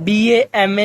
BA, MA,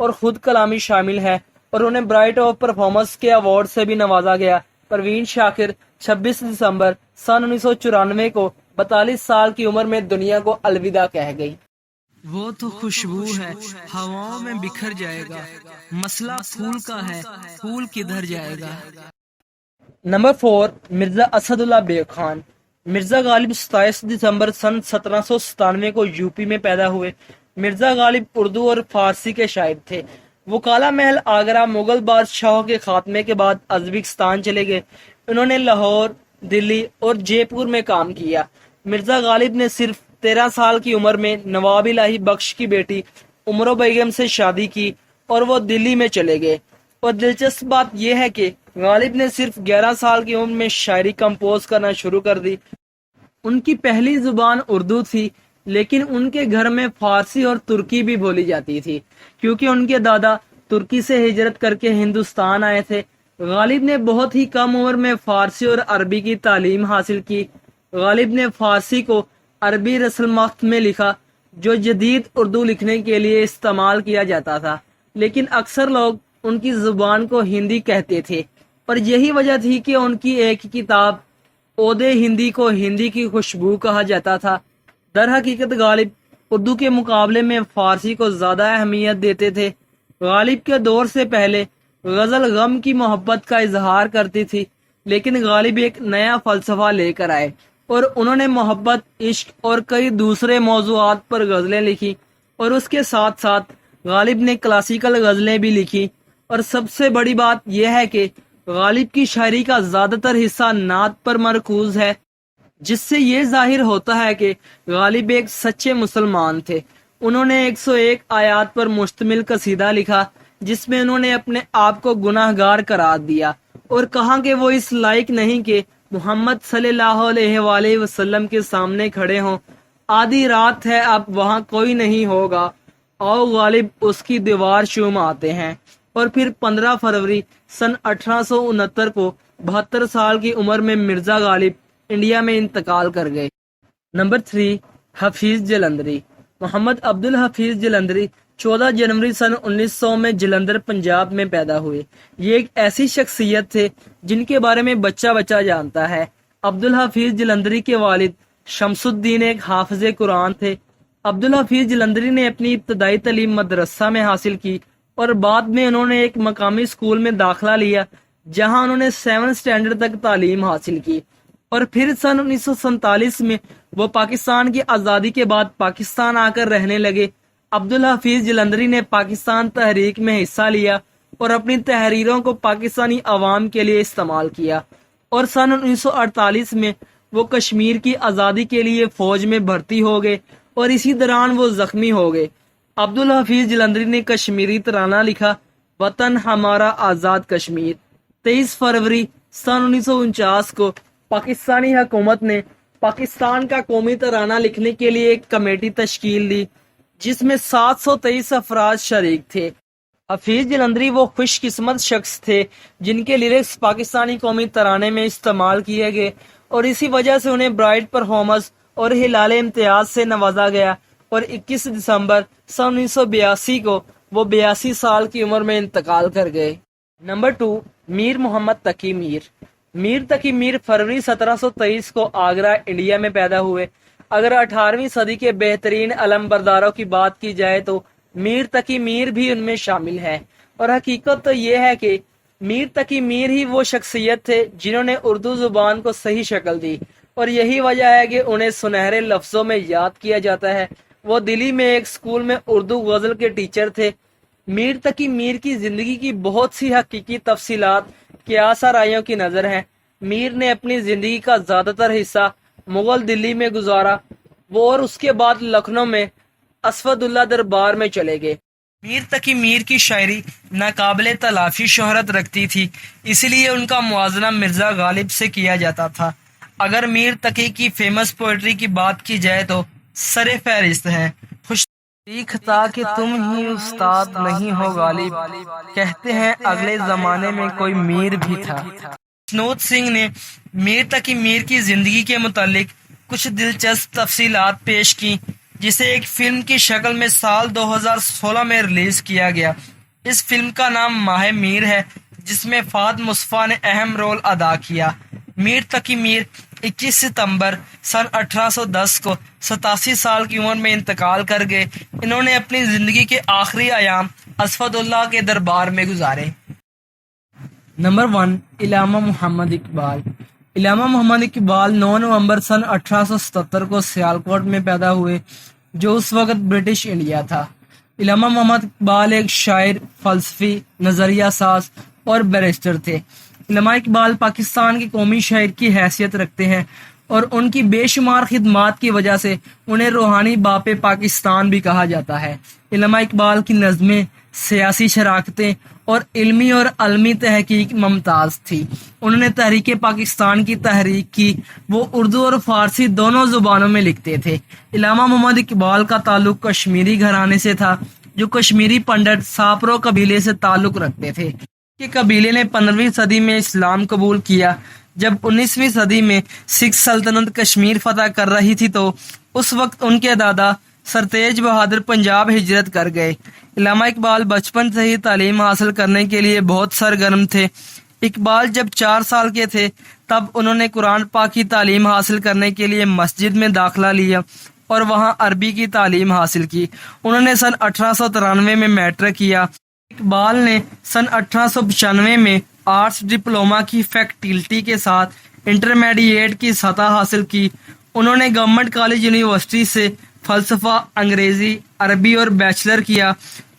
اور خود کلامی شامل ہے اور انہیں برائٹ آف پرفارمنس کے ایوارڈ سے بھی نوازا گیا۔ پروین شاکر 26 دسمبر سن 1994 کو 42 سال کی عمر میں دنیا کو الوداع کہہ گئی۔ وہ تو خوشبو ہے، ہواؤں میں بکھر جائے گا، مسئلہ پھول کا ہے، پھول کدھر جائے گا۔ نمبر 4، مرزا اسد اللہ بیگ خان۔ مرزا غالب 27 دسمبر سن 1797 کو یوپی میں پیدا ہوئے۔ مرزا غالب اردو اور فارسی کے شاعر تھے۔ وہ کالا محل آگرہ مغل بادشاہوں کے خاتمے کے بعد ازبکستان چلے گئے۔ انہوں نے لاہور، دلی اور جے پور میں کام کیا۔ مرزا غالب نے صرف 13 سال کی عمر میں نواب الہی بخش کی بیٹی عمرو بیگم سے شادی کی اور وہ دلی میں چلے گئے۔ اور دلچسپ بات یہ ہے کہ غالب نے صرف 11 سال کی عمر میں شاعری کمپوز کرنا شروع کر دی۔ ان کی پہلی زبان اردو تھی، لیکن ان کے گھر میں فارسی اور ترکی بھی بولی جاتی تھی، کیونکہ ان کے دادا ترکی سے ہجرت کر کے ہندوستان آئے تھے۔ غالب نے بہت ہی کم عمر میں فارسی اور عربی کی تعلیم حاصل کی۔ غالب نے فارسی کو عربی رسل مخط میں لکھا، جو جدید اردو لکھنے کے لیے استعمال کیا جاتا تھا، لیکن اکثر لوگ ان کی زبان کو ہندی کہتے تھے، اور یہی وجہ تھی کہ ان کی ایک کتاب عود ہندی کو ہندی کی خوشبو کہا جاتا تھا۔ در حقیقت غالب اردو کے مقابلے میں فارسی کو زیادہ اہمیت دیتے تھے۔ غالب کے دور سے پہلے غزل غم کی محبت کا اظہار کرتی تھی، لیکن غالب ایک نیا فلسفہ لے کر آئے اور انہوں نے محبت، عشق اور کئی دوسرے موضوعات پر غزلیں لکھی، اور اس کے ساتھ ساتھ غالب نے کلاسیکل غزلیں بھی لکھی۔ اور سب سے بڑی بات یہ ہے کہ غالب کی شاعری کا زیادہ تر حصہ نعت پر مرکوز ہے، جس سے یہ ظاہر ہوتا ہے کہ غالب ایک سچے مسلمان تھے۔ انہوں نے 101 آیات پر مشتمل قصیدہ لکھا، جس میں انہوں نے اپنے آپ کو گناہ گار قرار دیا اور کہا کہ وہ اس لائق نہیں کہ محمد صلی اللہ علیہ وآلہ وسلم کے سامنے کھڑے ہوں۔ آدھی رات ہے، اب وہاں کوئی نہیں ہوگا، آؤ غالب اس کی دیوار چوم آتے ہیں۔ اور پھر 15 فروری سن 1869 کو 72 سال کی عمر میں مرزا غالب انڈیا میں انتقال کر گئے۔ نمبر 3، حفیظ جلندری۔ محمد عبد الحفیظ جلندری 14 جنوری سن 1900 میں جلندر پنجاب میں پیدا ہوئے۔ یہ ایک ایسی شخصیت تھے جن کے بارے میں بچہ بچہ جانتا ہے۔ عبد الحفیظ جلندری کے والد شمس الدین ایک حافظ قرآن تھے۔ عبد الحفیظ جلندری نے اپنی ابتدائی تعلیم مدرسہ میں حاصل کی اور بعد میں انہوں نے ایک مقامی اسکول میں داخلہ لیا، جہاں انہوں نے 7 اسٹینڈرڈ تک تعلیم حاصل کی، اور پھر سن 1947 میں وہ پاکستان کی آزادی کے بعد پاکستان آ کر رہنے لگے۔ عبد الحفیظ جلندری نے پاکستان تحریک میں حصہ لیا اور اپنی تحریروں کو پاکستانی عوام کے لیے استعمال کیا، اور سن 1948 میں وہ کشمیر کی آزادی کے لیے فوج میں بھرتی ہو گئے، اور اسی دوران وہ زخمی ہو گئے۔ عبد الحفیظ جلندری نے کشمیری ترانہ لکھا، وطن ہمارا آزاد کشمیر۔ 23 فروری سن 1949 کو پاکستانی حکومت نے پاکستان کا قومی ترانہ لکھنے کے لیے ایک کمیٹی تشکیل دی، جس میں 723 افراد شریک تھے۔ حفیظ جلندری وہ خوش قسمت شخص تھے جن کے لیرکس پاکستانی قومی ترانے میں استعمال کیے گئے، اور اسی وجہ سے انہیں برائٹ پرفارمنس اور ہلال امتیاز سے نوازا گیا، اور 21 دسمبر سن 1982 کو وہ 82 سال کی عمر میں انتقال کر گئے۔ نمبر 2، میر محمد تقی میر۔ میر تقی میر فروری 1723 کو آگرہ انڈیا میں پیدا ہوئے۔ اگر 18ویں صدی کے بہترین علم برداروں کی بات کی جائے تو میر تقی میر بھی ان میں شامل ہے، اور حقیقت تو یہ ہے کہ میر تقی میر ہی وہ شخصیت تھے جنہوں نے اردو زبان کو صحیح شکل دی، اور یہی وجہ ہے کہ انہیں سنہرے لفظوں میں یاد کیا جاتا ہے۔ وہ دلی میں ایک اسکول میں اردو غزل کے ٹیچر تھے۔ میر تقی میر کی زندگی کی بہت سی حقیقی تفصیلات قیاس آرائیوں کی نظر ہیں۔ میر نے اپنی زندگی کا زیادہ تر حصہ مغل دلی میں گزارا، وہ اور اس کے بعد لکھنؤ میں اسود اللہ دربار میں چلے گئے۔ میر تقی میر کی شاعری ناقابل تلافی شہرت رکھتی تھی، اس لیے ان کا موازنہ مرزا غالب سے کیا جاتا تھا۔ اگر میر تقی کی فیمس پوئٹری کی بات کی جائے تو سر فہرست ہے خوش تھا کہ تم ہی استاد نہیں ہو غالب، کہتے ہیں اگلے زمانے میں کوئی میر بھی تھا۔ شنود سنگھ نے میر تقی میر کی زندگی کے متعلق کچھ دلچسپ تفصیلات پیش کی۔ جسے ایک فلم کی شکل میں سال 2016 میں ریلیز کیا گیا۔ اس فلم کا نام ماہ میر ہے، جس میں فہد مصطفیٰ نے اہم رول ادا کیا۔ میر تقی میر 21 ستمبر سن 1810 کو 87 سال کی عمر میں انتقال کر گئے۔ انہوں نے اپنی زندگی کے آخری ایام اسفد اللہ کے دربار میں گزارے۔ نمبر 1، علامہ محمد اقبال۔ علامہ محمد اقبال 9 نومبر سن 1877 کو سیالکوٹ میں پیدا ہوئے، جو اس وقت برٹش انڈیا تھا۔ علامہ محمد اقبال ایک شاعر، فلسفی، نظریہ ساز اور بیرسٹر تھے۔ علامہ اقبال پاکستان کی قومی شاعر کی حیثیت رکھتے ہیں اور ان کی بے شمار خدمات کی وجہ سے انہیں روحانی باپ پاکستان بھی کہا جاتا ہے۔ علامہ اقبال کی نظمیں، سیاسی شراکتیں اور علمی اور علمی تحقیق ممتاز تھی۔ انہوں نے تحریک پاکستان کی تحریک کی۔ وہ اردو اور فارسی دونوں زبانوں میں لکھتے تھے۔ علامہ محمد اقبال کا تعلق کشمیری گھرانے سے تھا، جو کشمیری پنڈت ساپرو قبیلے سے تعلق رکھتے تھے۔ کے قبیلے نے 15ویں صدی میں اسلام قبول کیا۔ جب 19ویں صدی میں سکھ سلطنت کشمیر فتح کر رہی تھی تو اس وقت ان کے دادا سر تیج بہادر پنجاب ہجرت کر گئے۔ علامہ اقبال بچپن سے ہی تعلیم حاصل کرنے کے لیے بہت سرگرم تھے۔ اقبال جب 4 سال کے تھے تب انہوں نے قرآن پاک کی تعلیم حاصل کرنے کے لیے مسجد میں داخلہ لیا اور وہاں عربی کی تعلیم حاصل کی۔ انہوں نے سن 1893 میں میٹرک کیا۔ اقبال نے سن 1895 میں آرٹس ڈپلومہ کی فیکلٹی کے ساتھ انٹرمیڈیٹ کی سطح حاصل کی۔ انہوں نے گورنمنٹ کالج یونیورسٹی سے فلسفہ، انگریزی، عربی اور بیچلر کیا۔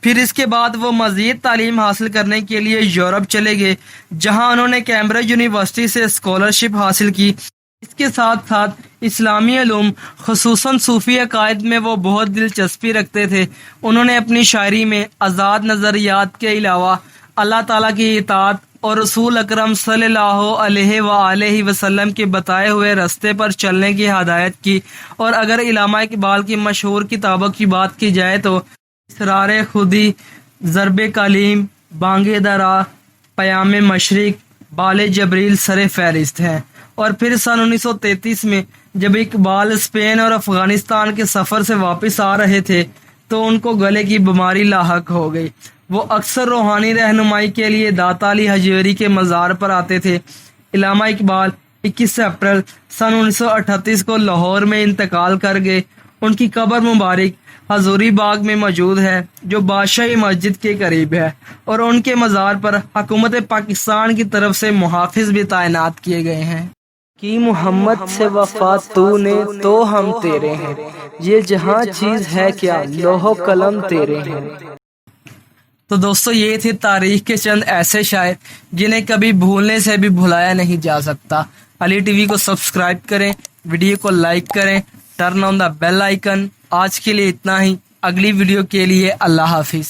پھر اس کے بعد وہ مزید تعلیم حاصل کرنے کے لیے یورپ چلے گئے، جہاں انہوں نے کیمبرج یونیورسٹی سے اسکالرشپ حاصل کی۔ اس کے ساتھ ساتھ اسلامی علوم خصوصاً صوفی عقائد میں وہ بہت دلچسپی رکھتے تھے۔ انہوں نے اپنی شاعری میں آزاد نظریات کے علاوہ اللہ تعالیٰ کی اطاعت اور رسول اکرم صلی اللہ علیہ وآلہ وسلم کے بتائے ہوئے راستے پر چلنے کی ہدایت کی۔ اور اگر علامہ اقبال کی مشہور کتابوں کی بات کی جائے تو اسرار خودی، ضرب کلیم، بانگ درا، پیام مشرق، بال جبریل سر فہرست ہیں۔ اور پھر سن 1933 میں جب اقبال اسپین اور افغانستان کے سفر سے واپس آ رہے تھے تو ان کو گلے کی بیماری لاحق ہو گئی۔ وہ اکثر روحانی رہنمائی کے لیے داتا علی حجویری کے مزار پر آتے تھے۔ علامہ اقبال 21 اپریل سن 1938 کو لاہور میں انتقال کر گئے۔ ان کی قبر مبارک حضوری باغ میں موجود ہے، جو بادشاہی مسجد کے قریب ہے، اور ان کے مزار پر حکومت پاکستان کی طرف سے محافظ بھی تعینات کیے گئے ہیں۔ کی محمد سے وفا تو نے تو ہم تیرے ہیں، یہ جہاں چیز ہے کیا لوح و قلم تیرے ہیں۔ تو دوستو، یہ تھے تاریخ کے چند ایسے شاعر جنہیں کبھی بھولنے سے بھی بھلایا نہیں جا سکتا۔ علی ٹی وی کو سبسکرائب کریں، ویڈیو کو لائک کریں، turn on the bell icon. آج کے لیے اتنا ہی، اگلی ویڈیو کے لیے اللہ حافظ۔